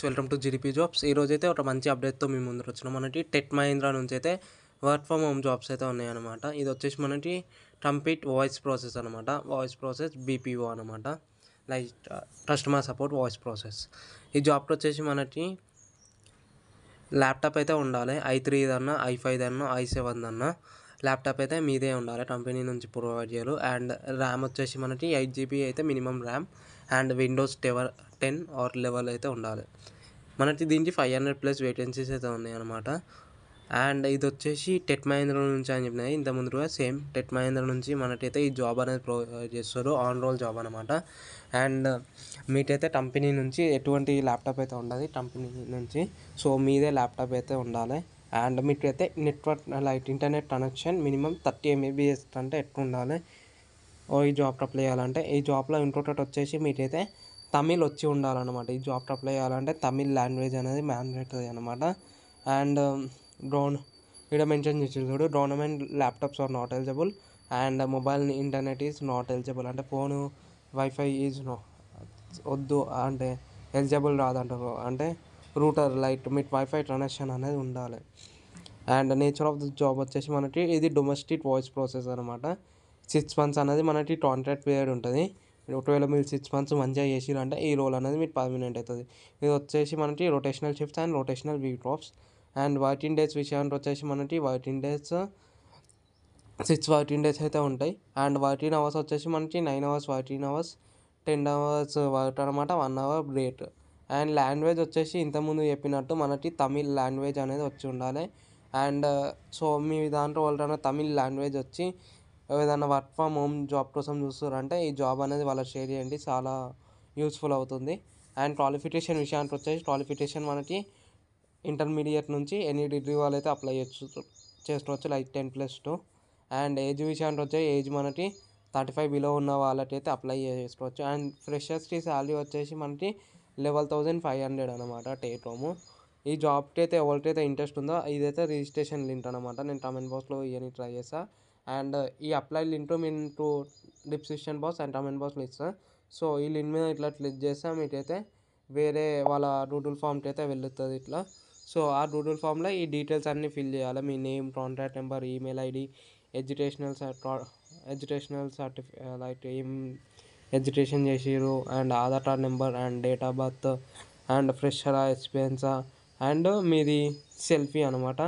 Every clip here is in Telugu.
Welcome to GDP jobs. ఈరోజైతే ఒక మంచి అప్డేట్తో మేము ముందుకు వచ్చినాం. మనకి టెక్ మహీంద్రా నుంచి అయితే వర్క్ ఫ్రమ్ హోమ్ జాబ్స్ అయితే ఉన్నాయన్నమాట. ఇది వచ్చేసి మనకి కంప్లీట్ వాయిస్ ప్రాసెస్ అనమాట. వాయిస్ ప్రాసెస్ బీపీఓ అనమాట, like customer support voice process. ఈ జాబ్కి వచ్చేసి మనకి ల్యాప్టాప్ అయితే ఉండాలి. i3 దన్నా, i5 దన్నా, i7 దన్నా ల్యాప్టాప్ అయితే మీదే ఉండాలి, కంపెనీ నుంచి ప్రొవైడ్ చేయాలి. అండ్ ర్యామ్ వచ్చేసి మనకి 8 GB అయితే minimum RAM. And Windows 10 or 11 అయితే ఉండాలి. మనకి దీనికి 500+ వేకెన్సీస్ అయితే ఉన్నాయి అనమాట. అండ్ ఇది వచ్చేసి టెక్ మహీంద్రా నుంచి అని చెప్పినాయి ఇంత ముందుగా. సేమ్ టెక్ మహీంద్రా నుంచి మనకైతే ఈ జాబ్ అనేది ప్రొవైడ్ చేస్తారు, ఆన్ రోల్ జాబ్ అనమాట. అండ్ మీకైతే కంపెనీ నుంచి ఎటువంటి ల్యాప్టాప్ అయితే ఉండదు కంపెనీ నుంచి. సో మీదే ల్యాప్టాప్ అయితే ఉండాలి. అండ్ మీకైతే network like internet connection minimum 30 MBPS అంటే ఎక్కువ ఉండాలి ఈ జాబ్ అప్లై చేయాలంటే. ఈ జాబ్లో ఇంకొకటి వచ్చేసి మీకైతే తమిళ్ వచ్చి ఉండాలన్నమాట. ఈ జాబ్ అప్లై చేయాలంటే తమిళ్ లాంగ్వేజ్ అనేది మ్యాండేటరీ అనమాట. అండ్ ఇక్కడ మెన్షన్ చేసి చూడు, government laptops are not eligible and mobile internet is not eligible. అంటే ఫోను వైఫై ఈజ్ వద్దు, అంటే ఎలిజిబుల్ రాదంటారు. అంటే రూటర్ లైట్ మీకు వైఫై కనెక్షన్ అనేది ఉండాలి. And nature of the job వచ్చేసి మనకి ఇది డొమెస్టిక్ వాయిస్ ప్రాసెస్ అనమాట. 6 months అనేది మనకి కాంట్రాక్ట్ పీరియడ్ ఉంటుంది. ఒకవేళ మీరు 6 months మంచిగా చేసిరంటే ఈ రోల్ అనేది మీకు పర్మనెంట్ అవుతుంది. ఇది వచ్చేసి మనకి rotational shifts and rotational week offs. And working days విషయానికి వచ్చేసి మనకి వర్కింగ్ డేస్ 6 వర్కింగ్ డేస్ అయితే ఉంటాయి. అండ్ వర్కింగ్ అవర్స్ వచ్చేసి మనకి 9 hours working hours, 10 hours work అనమాట, 1 hour బ్రేక్. అండ్ లాంగ్వేజ్ వచ్చేసి ఇంతకుముందు చెప్పినట్టు మనకి తమిళ్ లాంగ్వేజ్ అనేది వచ్చి ఉండాలి. అండ్ సో మీ దాంట్లో వాళ్ళ తమిళ్ లాంగ్వేజ్ వచ్చి ఏదైనా వర్క్ ఫ్రమ్ హోమ్ జాబ్ కోసం చూస్తారంటే ఈ జాబ్ అనేది వాళ్ళకి షేర్ చేయండి, చాలా యూస్ఫుల్ అవుతుంది. అండ్ క్వాలిఫికేషన్ విషయానికి వచ్చేసి క్వాలిఫికేషన్ మనకి ఇంటర్మీడియట్ నుంచి ఎనీ డిగ్రీ వాళ్ళు అయితే అప్లై చేసుకోవచ్చు, లైక్ 10+2. అండ్ ఏజ్ విషయానికి వచ్చే ఏజ్ మనకి 35 బిలో ఉన్న వాళ్ళకైతే అప్లై చేసుకోవచ్చు. అండ్ ఫ్రెషర్స్కి శాలరీ వచ్చేసి మనకి 11,500 అనమాట టేక్ హోమ్. ఈ జాబ్కి అయితే ఎవరికైతే ఇంట్రెస్ట్ ఉందో ఇదైతే రిజిస్ట్రేషన్ లింక్ అనమాట. నేను కామెంట్ బాక్స్లో ఇవన్నీ ట్రై చేస్తాను. అండ్ ఈ అప్లై లింక్ మీకు డిస్క్రిప్షన్ బాక్స్ అండ్ కామెంట్ బాక్స్లో ఇస్తాను. సో ఈ లింక్ మీద ఇట్లా క్లిక్ చేస్తే మీకైతే వేరే వాళ్ళ గూగుల్ ఫామ్కి అయితే వెళ్తుంది ఇట్లా. సో ఆ గూగుల్ ఫామ్లో ఈ డీటెయిల్స్ అన్నీ ఫిల్ చేయాలి. మీ name, contact number, email ID, educational like ఏం ఎడ్యుకేషన్ చేసిర్రు, and Aadhaar card number, and date of birth, and ఫ్రెషరా, ఎక్స్పీరియన్సా, అండ్ మీది సెల్ఫీ అనమాట.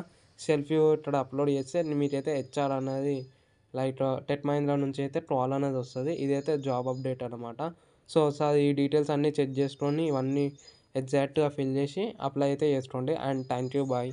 సెల్ఫీ ఇక్కడ అప్లోడ్ చేస్తే మీకైతే హెచ్ఆర్ అనేది లైక్ టెక్ మహీంద్రా నుంచి అయితే కాల్ అనేది వస్తుంది. ఇదైతే జాబ్ అప్డేట్ అనమాట. సో సార్ ఈ డీటెయిల్స్ అన్నీ చెక్ చేసుకొని ఇవన్నీ ఎగ్జాక్ట్గా ఫిల్ చేసి అప్లై అయితే చేసుకోండి. And thank you, bye.